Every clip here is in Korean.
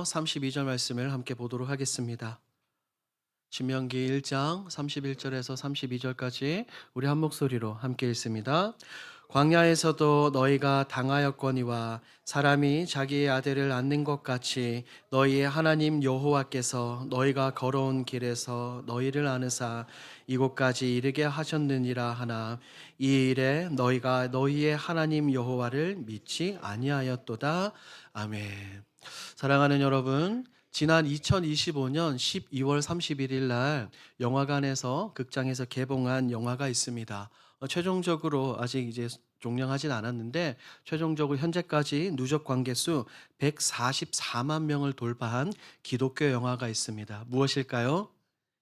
32절 말씀을 함께 보도록 하겠습니다. 신명기 1장 31절에서 32절까지 우리 한 목소리로 함께 읽습니다. 광야에서도 너희가 당하였거니와 사람이 자기의 아들을 안는 것 같이 너희의 하나님 여호와께서 너희가 걸어온 길에서 너희를 안으사 이곳까지 이르게 하셨느니라 하나 이 일에 너희가 너희의 하나님 여호와를 믿지 아니하였도다. 아멘. 사랑하는 여러분, 지난 2025년 12월 31일 날 영화관에서 극장에서 개봉한 영화가 있습니다. 최종적으로 아직 종영하진 않았는데 최종적으로 현재까지 누적 관객 수 144만 명을 돌파한 기독교 영화가 있습니다. 무엇일까요?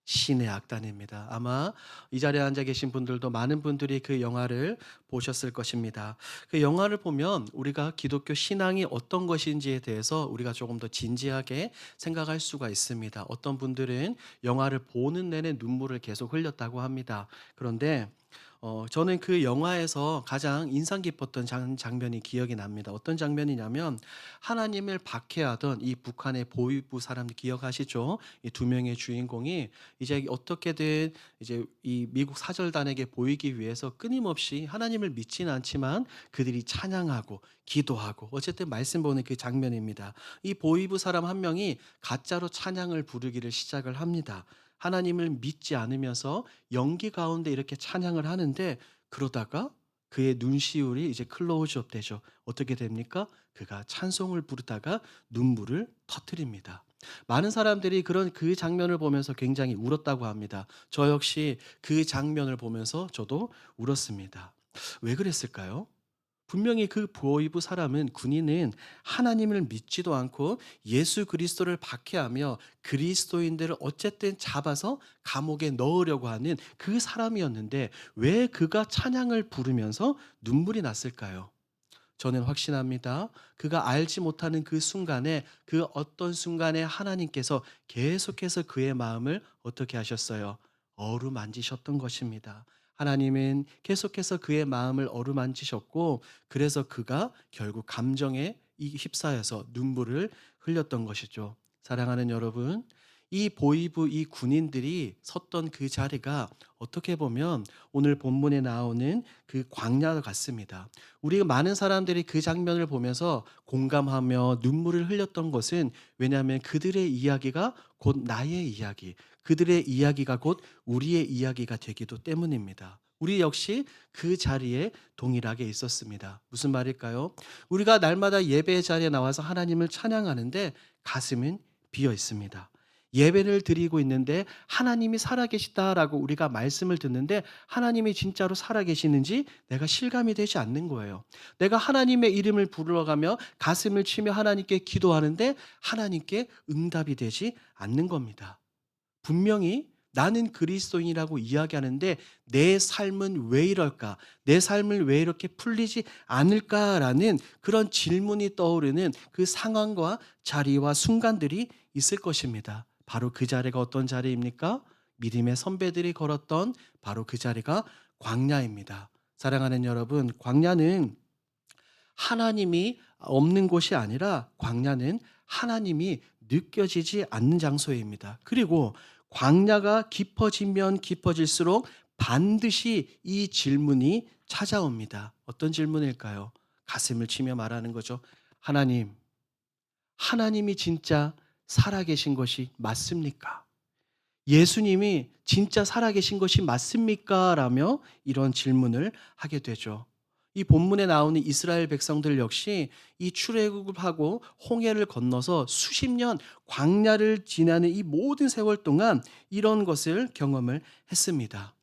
신의 악단입니다. 아마 이 자리에 앉아 계신 분들도 많은 분들이 그 영화를 보셨을 것입니다. 그 영화를 보면 우리가 기독교 신앙이 어떤 것인지에 대해서 우리가 조금 더 진지하게 생각할 수가 있습니다. 어떤 분들은 영화를 보는 내내 눈물을 계속 흘렸다고 합니다. 그런데 저는 그 영화에서 가장 인상 깊었던 장면이 기억이 납니다. 어떤 장면이냐면 하나님을 박해하던 이 북한의 보위부 사람들 기억하시죠? 이 두 명의 주인공이 이제 어떻게든 이제 이 미국 사절단에게 보이기 위해서 끊임없이 하나님을 믿지는 않지만 그들이 찬양하고 기도하고 어쨌든 말씀 보는 그 장면입니다. 이 보위부 사람 한 명이 가짜로 찬양을 부르기를 시작을 합니다. 하나님을 믿지 않으면서 연기 가운데 이렇게 찬양을 하는데 그러다가 그의 눈시울이 이제 클로즈업 되죠. 어떻게 됩니까? 그가 찬송을 부르다가 눈물을 터뜨립니다. 많은 사람들이 그런 그 장면을 보면서 굉장히 울었다고 합니다. 저 역시 그 장면을 보면서 저도 울었습니다. 왜 그랬을까요? 분명히 그 보위부 사람은 군인은 하나님을 믿지도 않고 예수 그리스도를 박해하며 그리스도인들을 어쨌든 잡아서 감옥에 넣으려고 하는 그 사람이었는데 왜 그가 찬양을 부르면서 눈물이 났을까요? 저는 확신합니다. 그가 알지 못하는 그 순간에 그 어떤 순간에 하나님께서 계속해서 그의 마음을 어떻게 하셨어요? 어루만지셨던 것입니다. 하나님은 계속해서 그의 마음을 어루만지셨고 그래서 그가 결국 감정에 휩싸여서 눈물을 흘렸던 것이죠. 사랑하는 여러분, 이 보위부 이 군인들이 섰던 그 자리가 어떻게 보면 오늘 본문에 나오는 그 광야 같습니다. 우리 많은 사람들이 그 장면을 보면서 공감하며 눈물을 흘렸던 것은 왜냐하면 그들의 이야기가 곧 나의 이야기, 그들의 이야기가 곧 우리의 이야기가 되기도 때문입니다. 우리 역시 그 자리에 동일하게 있었습니다. 무슨 말일까요? 우리가 날마다 예배의 자리에 나와서 하나님을 찬양하는데 가슴은 비어 있습니다. 예배를 드리고 있는데 하나님이 살아계시다라고 우리가 말씀을 듣는데 하나님이 진짜로 살아계시는지 내가 실감이 되지 않는 거예요. 내가 하나님의 이름을 부르러가며 가슴을 치며 하나님께 기도하는데 하나님께 응답이 되지 않는 겁니다. 분명히 나는 그리스도인이라고 이야기하는데 내 삶은 왜 이럴까? 내 삶을 왜 이렇게 풀리지 않을까라는 그런 질문이 떠오르는 그 상황과 자리와 순간들이 있을 것입니다. 바로 그 자리가 어떤 자리입니까? 믿음의 선배들이 걸었던 바로 그 자리가 광야입니다. 사랑하는 여러분, 광야는 하나님이 없는 곳이 아니라 광야는 하나님이 느껴지지 않는 장소입니다. 그리고 광야가 깊어지면 깊어질수록 반드시 이 질문이 찾아옵니다. 어떤 질문일까요? 가슴을 치며 말하는 거죠. 하나님, 하나님이 진짜 살아계신 것이 맞습니까? 예수님이 진짜 살아계신 것이 맞습니까? 라며 이런 질문을 하게 되죠. 이 본문에 나오는 이스라엘 백성들 역시 이 출애굽하고 홍해를 건너서 수십 년 광야를 지나는 이 모든 세월 동안 이런 것을 경험을 했습니다.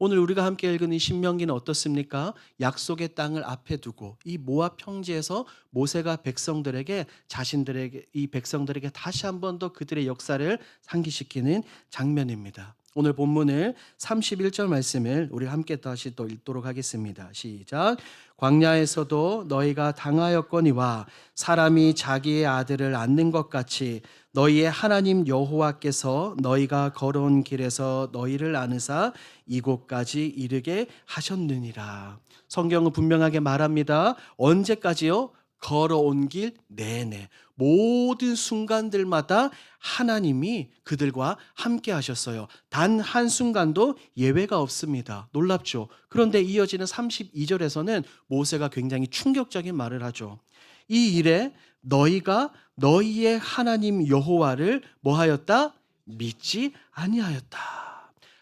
오늘 우리가 함께 읽은 이 신명기는 어떻습니까? 약속의 땅을 앞에 두고 이 모압 평지에서 모세가 백성들에게 자신들에게 이 백성들에게 다시 한 번 더 그들의 역사를 상기시키는 장면입니다. 오늘 본문을 31절 말씀을 우리 함께 다시 또 읽도록 하겠습니다. 시작. 광야에서도 너희가 당하였거니와 사람이 자기의 아들을 안는 것 같이 너희의 하나님 여호와께서 너희가 걸어온 길에서 너희를 안으사 이곳까지 이르게 하셨느니라. 성경은 분명하게 말합니다. 언제까지요? 걸어온 길 내내 모든 순간들마다 하나님이 그들과 함께 하셨어요. 단 한순간도 예외가 없습니다. 놀랍죠? 그런데 이어지는 32절에서는 모세가 굉장히 충격적인 말을 하죠. 이 일에 너희가 너희의 하나님 여호와를 뭐하였다? 믿지 아니하였다.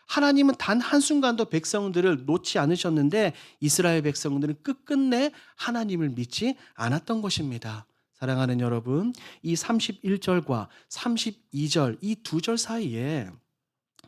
하나님은 단 한순간도 백성들을 놓지 않으셨는데 이스라엘 백성들은 끝끝내 하나님을 믿지 않았던 것입니다. 사랑하는 여러분, 이 31절과 32절 이 두 절 사이에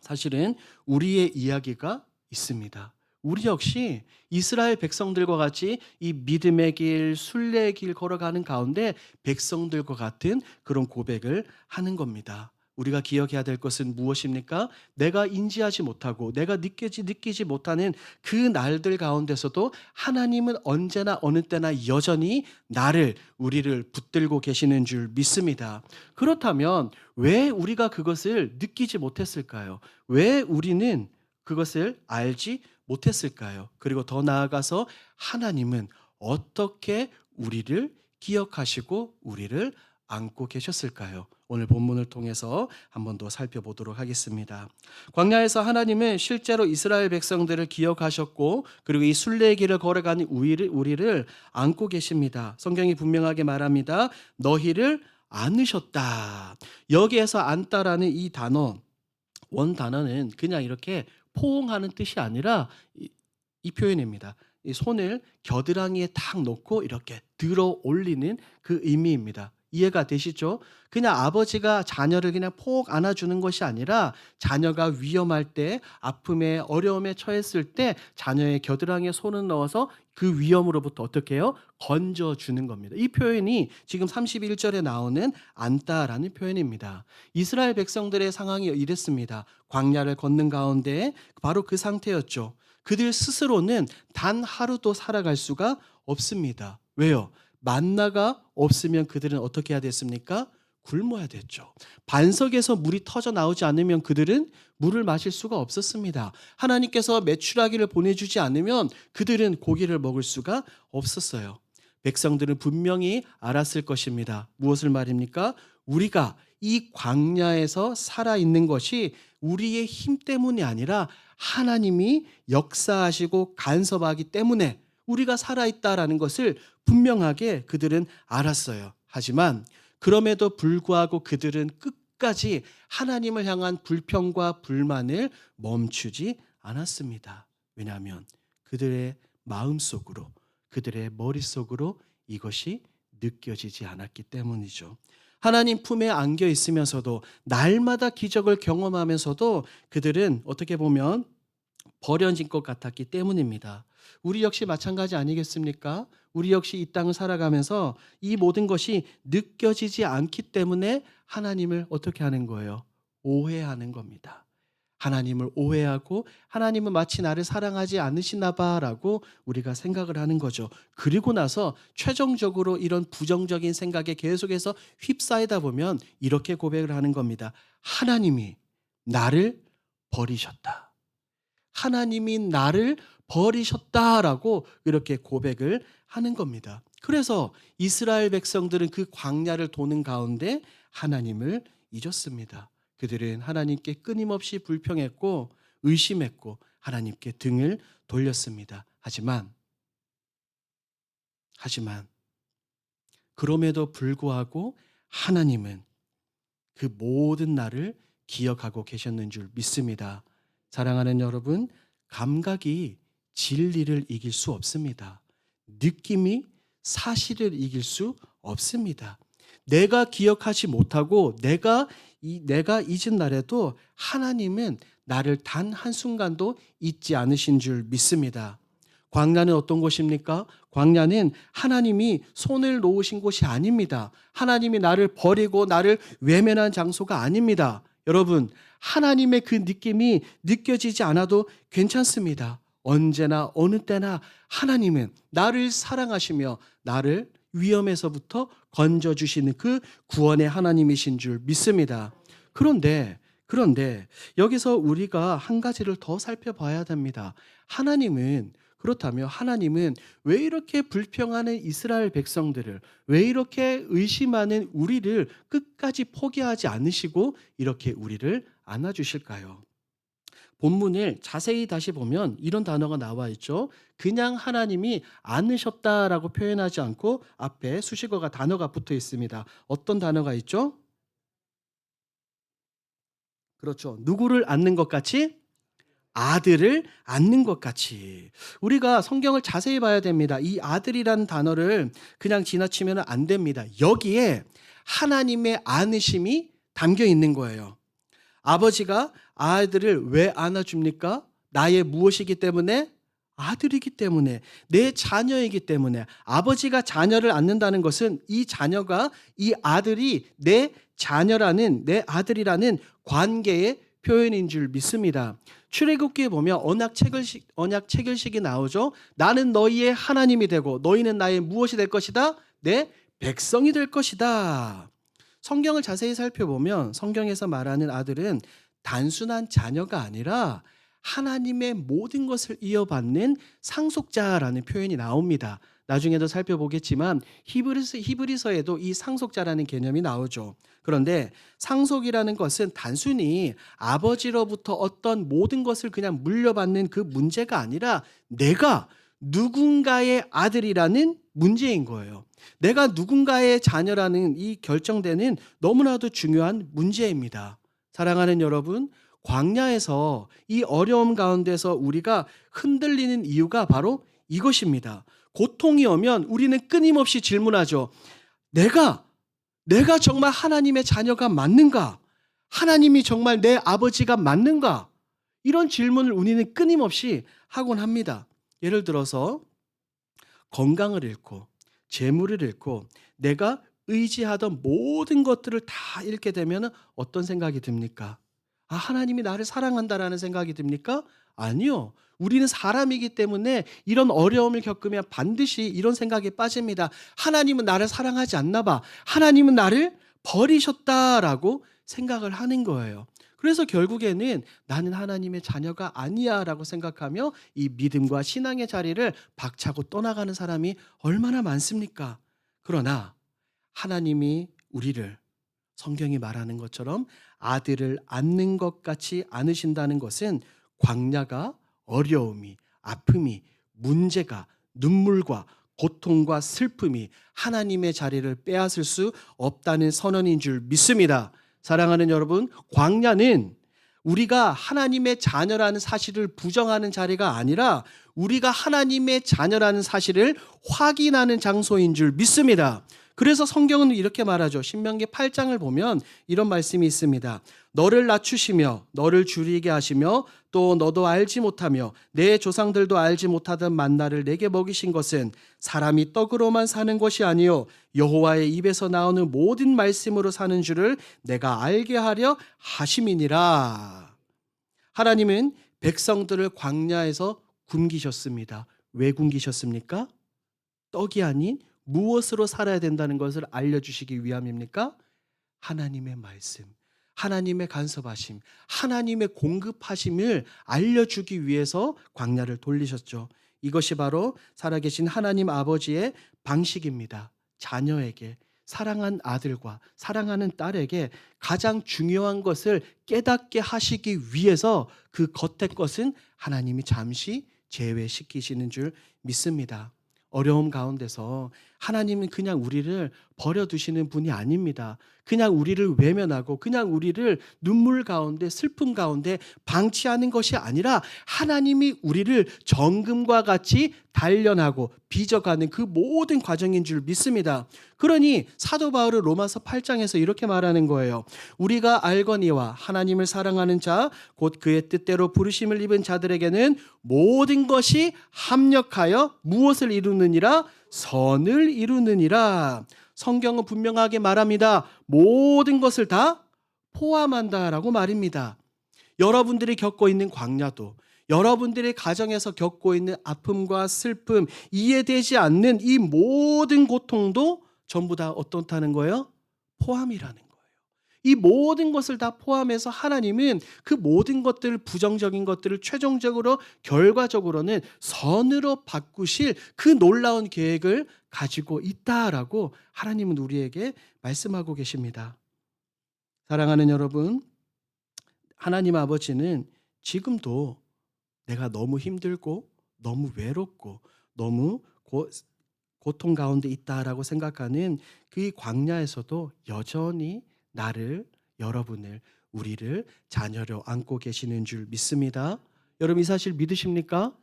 사실은 우리의 이야기가 있습니다. 우리 역시 이스라엘 백성들과 같이 이 믿음의 길, 순례의 길 걸어가는 가운데 백성들과 같은 그런 고백을 하는 겁니다. 우리가 기억해야 될 것은 무엇입니까? 내가 인지하지 못하고 내가 느끼지 못하는 그 날들 가운데서도 하나님은 언제나 어느 때나 여전히 우리를 붙들고 계시는 줄 믿습니다. 그렇다면 왜 우리가 그것을 느끼지 못했을까요? 왜 우리는 그것을 알지 못했을까요? 그리고 더 나아가서 하나님은 어떻게 우리를 기억하시고 우리를 안고 계셨을까요? 오늘 본문을 통해서 한 번 더 살펴보도록 하겠습니다. 광야에서 하나님은 실제로 이스라엘 백성들을 기억하셨고 그리고 이 순례의 길을 걸어가는 우리를 안고 계십니다. 성경이 분명하게 말합니다. 너희를 안으셨다. 여기에서 안다라는 이 단어, 원 단어는 그냥 이렇게 포옹하는 뜻이 아니라 이 표현입니다. 이 손을 겨드랑이에 탁 놓고 이렇게 들어 올리는 그 의미입니다. 이해가 되시죠? 그냥 아버지가 자녀를 그냥 폭 안아주는 것이 아니라 자녀가 위험할 때, 아픔에 어려움에 처했을 때 자녀의 겨드랑이에 손을 넣어서 그 위험으로부터 어떻게 해요? 건져주는 겁니다. 이 표현이 지금 31절에 나오는 안다라는 표현입니다. 이스라엘 백성들의 상황이 이랬습니다. 광야를 걷는 가운데 바로 그 상태였죠. 그들 스스로는 단 하루도 살아갈 수가 없습니다. 왜요? 만나가 없으면 그들은 어떻게 해야 됐습니까? 굶어야 됐죠. 반석에서 물이 터져 나오지 않으면 그들은 물을 마실 수가 없었습니다. 하나님께서 메추라기를 보내주지 않으면 그들은 고기를 먹을 수가 없었어요. 백성들은 분명히 알았을 것입니다. 무엇을 말입니까? 우리가 이 광야에서 살아있는 것이 우리의 힘 때문이 아니라 하나님이 역사하시고 간섭하기 때문에 우리가 살아있다라는 것을 분명하게 그들은 알았어요. 하지만 그럼에도 불구하고 그들은 끝까지 하나님을 향한 불평과 불만을 멈추지 않았습니다. 왜냐하면 그들의 마음속으로, 그들의 머릿속으로 이것이 느껴지지 않았기 때문이죠. 하나님 품에 안겨 있으면서도 날마다 기적을 경험하면서도 그들은 어떻게 보면 버려진 것 같았기 때문입니다. 우리 역시 마찬가지 아니겠습니까? 우리 역시 이 땅을 살아가면서 이 모든 것이 느껴지지 않기 때문에 하나님을 어떻게 하는 거예요? 오해하는 겁니다. 하나님을 오해하고 하나님은 마치 나를 사랑하지 않으시나 봐라고 우리가 생각을 하는 거죠. 그리고 나서 최종적으로 이런 부정적인 생각에 계속해서 휩싸이다 보면 이렇게 고백을 하는 겁니다. 하나님이 나를 버리셨다. 하나님이 나를 버리셨다라고 이렇게 고백을 하는 겁니다. 그래서 이스라엘 백성들은 그 광야를 도는 가운데 하나님을 잊었습니다. 그들은 하나님께 끊임없이 불평했고 의심했고 하나님께 등을 돌렸습니다. 하지만 그럼에도 불구하고 하나님은 그 모든 날을 기억하고 계셨는 줄 믿습니다. 사랑하는 여러분, 감각이 진리를 이길 수 없습니다. 느낌이 사실을 이길 수 없습니다. 내가 기억하지 못하고 내가 잊은 날에도 하나님은 나를 단 한순간도 잊지 않으신 줄 믿습니다. 광야는 어떤 곳입니까? 광야는 하나님이 손을 놓으신 곳이 아닙니다. 하나님이 나를 버리고 나를 외면한 장소가 아닙니다. 여러분, 하나님의 그 느낌이 느껴지지 않아도 괜찮습니다. 언제나 어느 때나 하나님은 나를 사랑하시며 나를 위험에서부터 건져주시는 그 구원의 하나님이신 줄 믿습니다. 그런데 여기서 우리가 한 가지를 더 살펴봐야 됩니다. 하나님은 그렇다면 하나님은 왜 이렇게 불평하는 이스라엘 백성들을, 왜 이렇게 의심하는 우리를 끝까지 포기하지 않으시고 이렇게 우리를 안아주실까요? 본문을 자세히 다시 보면 이런 단어가 나와 있죠. 그냥 하나님이 안으셨다라고 표현하지 않고 앞에 수식어가 단어가 붙어 있습니다. 어떤 단어가 있죠? 그렇죠. 누구를 안는 것 같이? 아들을 안는 것 같이. 우리가 성경을 자세히 봐야 됩니다. 이 아들이라는 단어를 그냥 지나치면 안 됩니다. 여기에 하나님의 안으심이 담겨 있는 거예요. 아버지가 아들을 왜 안아줍니까? 나의 무엇이기 때문에? 아들이기 때문에, 내 자녀이기 때문에. 아버지가 자녀를 안는다는 것은 이 자녀가, 이 아들이 내 자녀라는, 내 아들이라는 관계의 표현인 줄 믿습니다. 출애굽기에 보면 언약 체결식이 나오죠. 나는 너희의 하나님이 되고 너희는 나의 무엇이 될 것이다? 내 백성이 될 것이다. 성경을 자세히 살펴보면 성경에서 말하는 아들은 단순한 자녀가 아니라 하나님의 모든 것을 이어받는 상속자라는 표현이 나옵니다. 나중에도 살펴보겠지만 히브리서에도 이 상속자라는 개념이 나오죠. 그런데 상속이라는 것은 단순히 아버지로부터 어떤 모든 것을 그냥 물려받는 그 문제가 아니라 내가 누군가의 아들이라는 문제인 거예요. 내가 누군가의 자녀라는 이 결정되는 너무나도 중요한 문제입니다. 사랑하는 여러분, 광야에서 이 어려움 가운데서 우리가 흔들리는 이유가 바로 이것입니다. 고통이 오면 우리는 끊임없이 질문하죠. 내가 정말 하나님의 자녀가 맞는가? 하나님이 정말 내 아버지가 맞는가? 이런 질문을 우리는 끊임없이 하곤 합니다. 예를 들어서 건강을 잃고 재물을 잃고 내가 의지하던 모든 것들을 다 잃게 되면 어떤 생각이 듭니까? 아, 하나님이 나를 사랑한다라는 생각이 듭니까? 아니요. 우리는 사람이기 때문에 이런 어려움을 겪으면 반드시 이런 생각에 빠집니다. 하나님은 나를 사랑하지 않나 봐. 하나님은 나를 버리셨다라고 생각을 하는 거예요. 그래서 결국에는 나는 하나님의 자녀가 아니야 라고 생각하며 이 믿음과 신앙의 자리를 박차고 떠나가는 사람이 얼마나 많습니까? 그러나 하나님이 우리를 성경이 말하는 것처럼 아들을 안는 것 같이 안으신다는 것은 광야가, 어려움이, 아픔이, 문제가, 눈물과 고통과 슬픔이 하나님의 자리를 빼앗을 수 없다는 선언인 줄 믿습니다. 사랑하는 여러분, 광야는 우리가 하나님의 자녀라는 사실을 부정하는 자리가 아니라 우리가 하나님의 자녀라는 사실을 확인하는 장소인 줄 믿습니다. 그래서 성경은 이렇게 말하죠. 신명기 8장을 보면 이런 말씀이 있습니다. 너를 낮추시며 너를 줄이게 하시며 또 너도 알지 못하며 내 조상들도 알지 못하던 만나를 내게 먹이신 것은 사람이 떡으로만 사는 것이 아니요 여호와의 입에서 나오는 모든 말씀으로 사는 줄을 내가 알게 하려 하심이니라. 하나님은 백성들을 광야에서 굶기셨습니다. 왜 굶기셨습니까? 떡이 아닌 무엇으로 살아야 된다는 것을 알려주시기 위함입니까? 하나님의 말씀, 하나님의 간섭하심, 하나님의 공급하심을 알려주기 위해서 광야를 돌리셨죠. 이것이 바로 살아계신 하나님 아버지의 방식입니다. 자녀에게, 사랑한 아들과 사랑하는 딸에게 가장 중요한 것을 깨닫게 하시기 위해서 그 겉의 것은 하나님이 잠시 제외시키시는 줄 믿습니다. 어려움 가운데서 하나님은 그냥 우리를 버려두시는 분이 아닙니다. 그냥 우리를 외면하고 그냥 우리를 눈물 가운데 슬픔 가운데 방치하는 것이 아니라 하나님이 우리를 정금과 같이 단련하고 빚어가는 그 모든 과정인 줄 믿습니다. 그러니 사도 바울은 로마서 8장에서 이렇게 말하는 거예요. 우리가 알거니와 하나님을 사랑하는 자 곧 그의 뜻대로 부르심을 입은 자들에게는 모든 것이 합력하여 무엇을 이루느니라? 선을 이루느니라. 성경은 분명하게 말합니다. 모든 것을 다 포함한다라고 말입니다. 여러분들이 겪고 있는 광야도, 여러분들의 가정에서 겪고 있는 아픔과 슬픔, 이해되지 않는 이 모든 고통도 전부 다 어떻다는 거예요? 포함이라는 거예요. 이 모든 것을 다 포함해서 하나님은 그 모든 것들, 부정적인 것들을 최종적으로 결과적으로는 선으로 바꾸실 그 놀라운 계획을 가지고 있다라고 하나님은 우리에게 말씀하고 계십니다. 사랑하는 여러분, 하나님 아버지는 지금도 내가 너무 힘들고 너무 외롭고 너무 고통 가운데 있다라고 생각하는 그 광야에서도 여전히 나를, 여러분을, 우리를 자녀로 안고 계시는 줄 믿습니다. 여러분 이 사실 믿으십니까?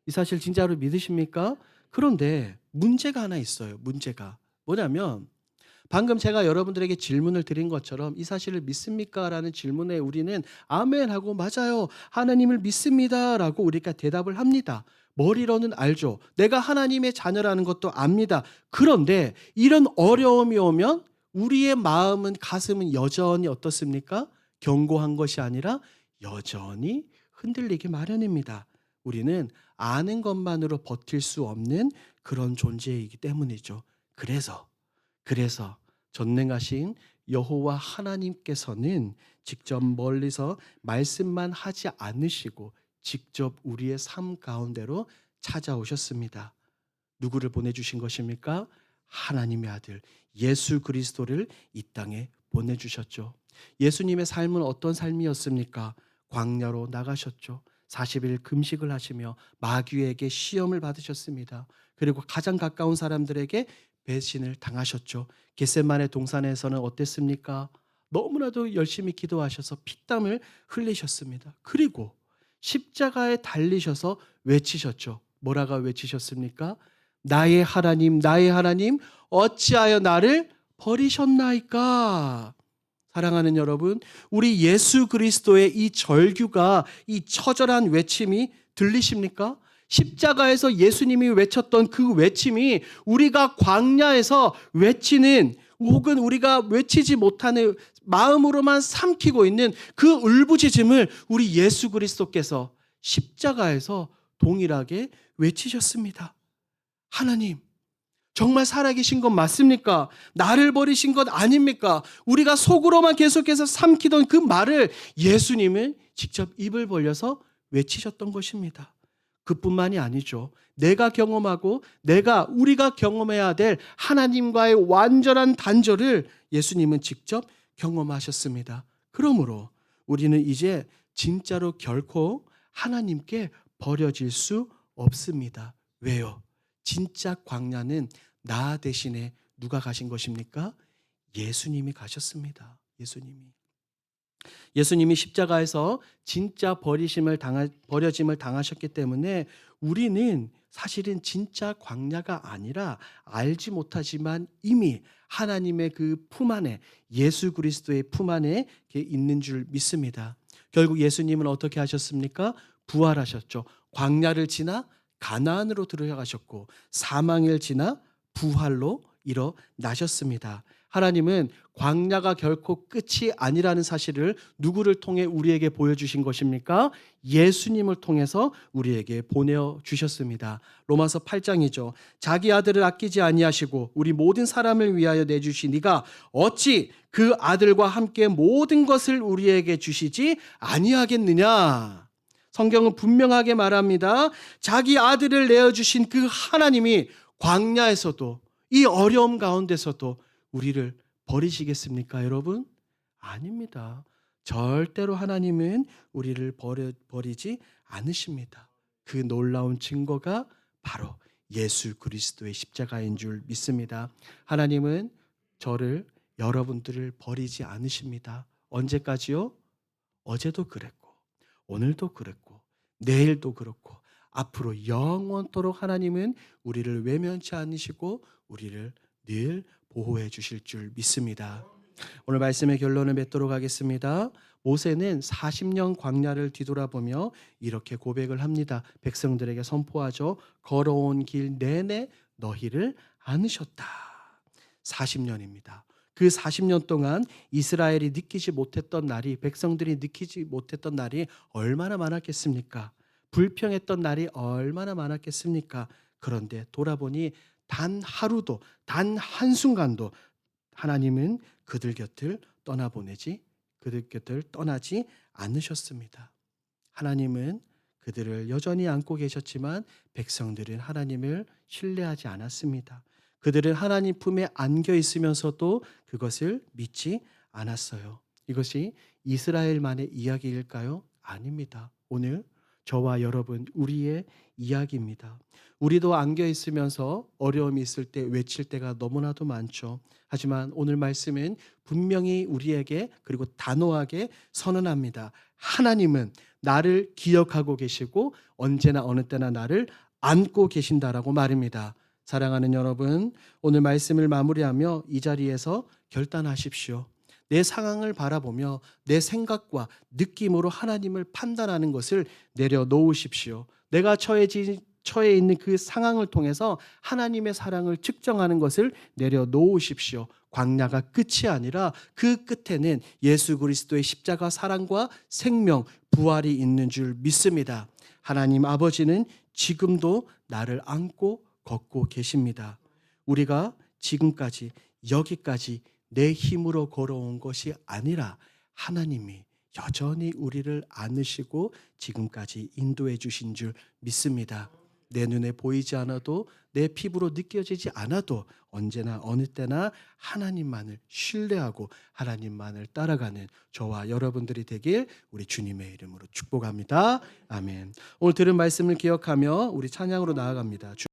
이 사실 진짜로 믿으십니까? 그런데 문제가 하나 있어요. 문제가 뭐냐면 방금 제가 여러분들에게 질문을 드린 것처럼 이 사실을 믿습니까? 라는 질문에 우리는 아멘하고 맞아요. 하나님을 믿습니다. 라고 우리가 대답을 합니다. 머리로는 알죠. 내가 하나님의 자녀라는 것도 압니다. 그런데 이런 어려움이 오면 우리의 마음은, 가슴은 여전히 어떻습니까? 견고한 것이 아니라 여전히 흔들리기 마련입니다. 우리는 아는 것만으로 버틸 수 없는 그런 존재이기 때문이죠. 그래서 전능하신 여호와 하나님께서는 직접 멀리서 말씀만 하지 않으시고 직접 우리의 삶 가운데로 찾아오셨습니다. 누구를 보내주신 것입니까? 하나님의 아들 예수 그리스도를 이 땅에 보내주셨죠. 예수님의 삶은 어떤 삶이었습니까? 광야로 나가셨죠. 40일 금식을 하시며 마귀에게 시험을 받으셨습니다. 그리고 가장 가까운 사람들에게 배신을 당하셨죠. 겟세마네 동산에서는 어땠습니까? 너무나도 열심히 기도하셔서 피땀을 흘리셨습니다. 그리고 십자가에 달리셔서 외치셨죠. 뭐라고 외치셨습니까? 나의 하나님, 어찌하여 나를 버리셨나이까? 사랑하는 여러분, 우리 예수 그리스도의 이 절규가, 이 처절한 외침이 들리십니까? 십자가에서 예수님이 외쳤던 그 외침이 우리가 광야에서 외치는, 혹은 우리가 외치지 못하는 마음으로만 삼키고 있는 그 울부짖음을 우리 예수 그리스도께서 십자가에서 동일하게 외치셨습니다. 하나님, 정말 살아계신 것 맞습니까? 나를 버리신 것 아닙니까? 우리가 속으로만 계속해서 삼키던 그 말을 예수님은 직접 입을 벌려서 외치셨던 것입니다. 그뿐만이 아니죠. 내가 경험하고 우리가 경험해야 될 하나님과의 완전한 단절을 예수님은 직접 경험하셨습니다. 그러므로 우리는 이제 진짜로 결코 하나님께 버려질 수 없습니다. 왜요? 진짜 광야는 나 대신에 누가 가신 것입니까? 예수님이 가셨습니다. 예수님이 십자가에서 진짜 버려짐을 당하셨기 때문에 우리는 사실은 진짜 광야가 아니라 알지 못하지만 이미 하나님의 그 품 안에, 예수 그리스도의 품 안에 있는 줄 믿습니다. 결국 예수님은 어떻게 하셨습니까? 부활하셨죠. 광야를 지나 가나안으로 들어가셨고 사망을 지나 부활로 일어나셨습니다. 하나님은 광야가 결코 끝이 아니라는 사실을 누구를 통해 우리에게 보여주신 것입니까? 예수님을 통해서 우리에게 보내주셨습니다. 로마서 8장이죠. 자기 아들을 아끼지 아니하시고 우리 모든 사람을 위하여 내주시니가 어찌 그 아들과 함께 모든 것을 우리에게 주시지 아니하겠느냐. 성경은 분명하게 말합니다. 자기 아들을 내어주신 그 하나님이 광야에서도, 이 어려움 가운데서도 우리를 버리시겠습니까, 여러분? 아닙니다. 절대로 하나님은 우리를 버리지 않으십니다. 그 놀라운 증거가 바로 예수 그리스도의 십자가인 줄 믿습니다. 하나님은 저를, 여러분들을 버리지 않으십니다. 언제까지요? 어제도 그랬고, 오늘도 그랬고, 내일도 그렇고, 앞으로 영원토록 하나님은 우리를 외면치 않으시고 우리를 늘 보호해 주실 줄 믿습니다. 오늘 말씀의 결론을 맺도록 하겠습니다. 모세는 40년 광야를 뒤돌아보며 이렇게 고백을 합니다. 백성들에게 선포하죠. 걸어온 길 내내 너희를 안으셨다. 40년입니다. 그 40년 동안 이스라엘이 느끼지 못했던 날이, 백성들이 느끼지 못했던 날이 얼마나 많았겠습니까? 불평했던 날이 얼마나 많았겠습니까? 그런데 돌아보니 단 하루도, 단 한순간도 하나님은 그들 곁을 떠나보내지 그들 곁을 떠나지 않으셨습니다. 하나님은 그들을 여전히 안고 계셨지만 백성들은 하나님을 신뢰하지 않았습니다. 그들은 하나님 품에 안겨 있으면서도 그것을 믿지 않았어요. 이것이 이스라엘만의 이야기일까요? 아닙니다. 오늘 저와 여러분 우리의 이야기입니다. 우리도 안겨 있으면서 어려움이 있을 때 외칠 때가 너무나도 많죠. 하지만 오늘 말씀은 분명히 우리에게 그리고 단호하게 선언합니다. 하나님은 나를 기억하고 계시고 언제나 어느 때나 나를 안고 계신다라고 말입니다. 사랑하는 여러분, 오늘 말씀을 마무리하며 이 자리에서 결단하십시오. 내 상황을 바라보며 내 생각과 느낌으로 하나님을 판단하는 것을 내려놓으십시오. 내가 처해 있는 그 상황을 통해서 하나님의 사랑을 측정하는 것을 내려놓으십시오. 광야가 끝이 아니라 그 끝에는 예수 그리스도의 십자가 사랑과 생명, 부활이 있는 줄 믿습니다. 하나님 아버지는 지금도 나를 안고 걷고 계십니다. 우리가 지금까지 여기까지 내 힘으로 걸어온 것이 아니라 하나님이 여전히 우리를 안으시고 지금까지 인도해 주신 줄 믿습니다. 내 눈에 보이지 않아도 내 피부로 느껴지지 않아도 언제나 어느 때나 하나님만을 신뢰하고 하나님만을 따라가는 저와 여러분들이 되길 우리 주님의 이름으로 축복합니다. 아멘. 오늘 들은 말씀을 기억하며 우리 찬양으로 나아갑니다.